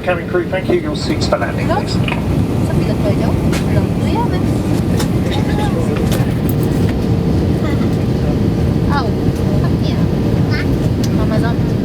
cabin crew, thank you. Your seats for landing, please. Co pilot powiedział? Lądujemy. Au, tak nie. Mamy zamknąć.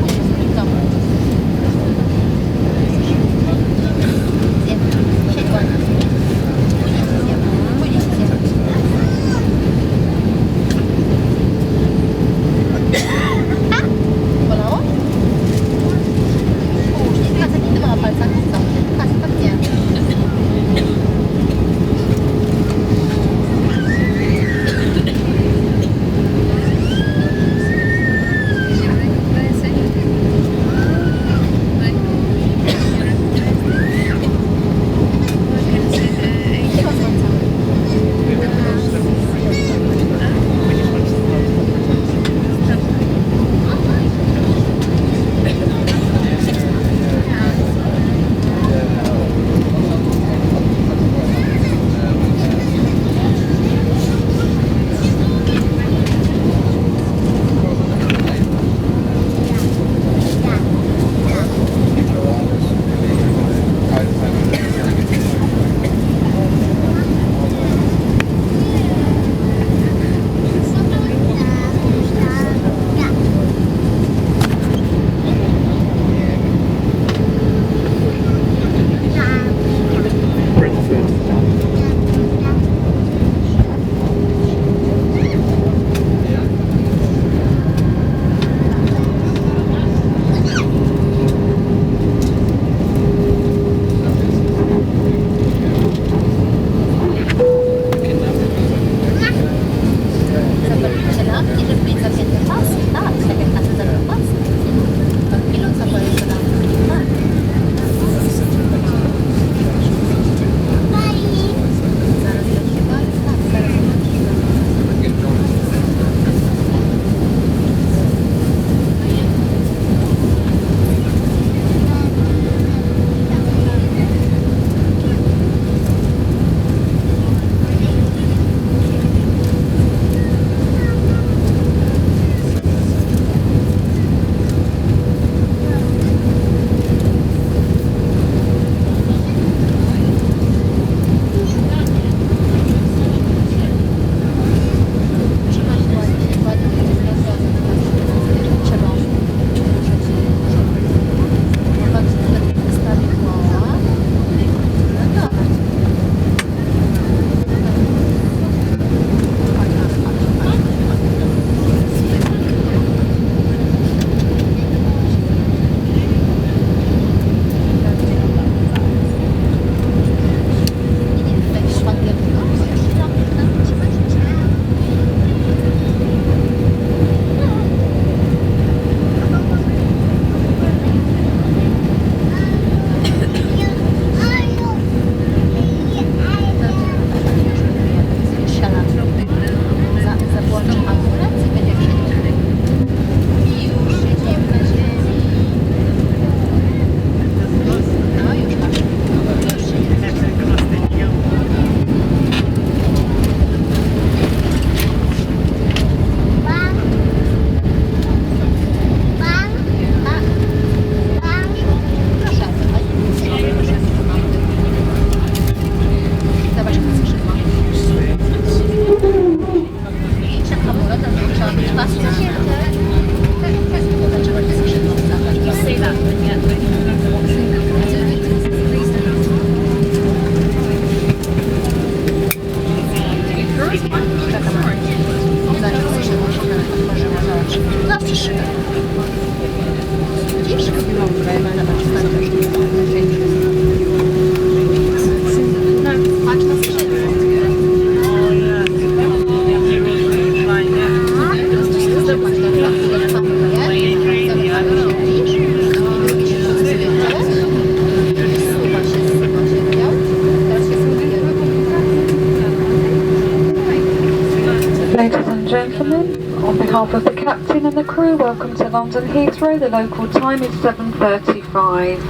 On behalf of the captain and the crew, welcome to London Heathrow. The local time is 7:35.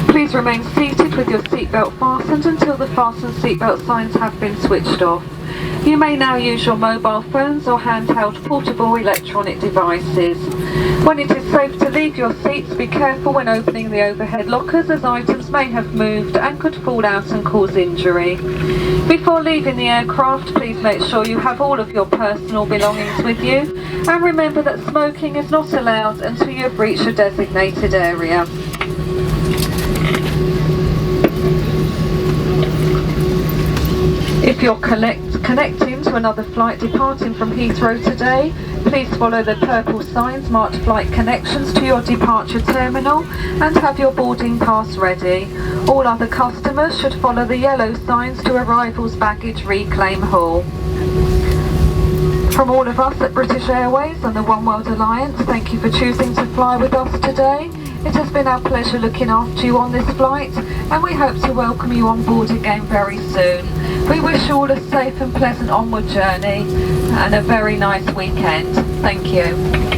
Please remain seated with your seatbelt fastened until the fasten seatbelt signs have been switched off. You may now use your mobile phones or handheld portable electronic devices. When it is safe to leave your seats, be careful when opening the overhead lockers, as items may have moved and could fall out and cause injury. Before leaving the aircraft, please make sure you have all of your personal belongings with you, and remember that smoking is not allowed until you have reached a designated area. If you're connecting to another flight departing from Heathrow today, please follow the purple signs marked Flight Connections to your departure terminal and have your boarding pass ready. All other customers should follow the yellow signs to Arrivals Baggage Reclaim Hall. From all of us at British Airways and the One World Alliance, thank you for choosing to fly with us today. It has been our pleasure looking after you on this flight, and we hope to welcome you on board again very soon. We wish you all a safe and pleasant onward journey and a very nice weekend. Thank you.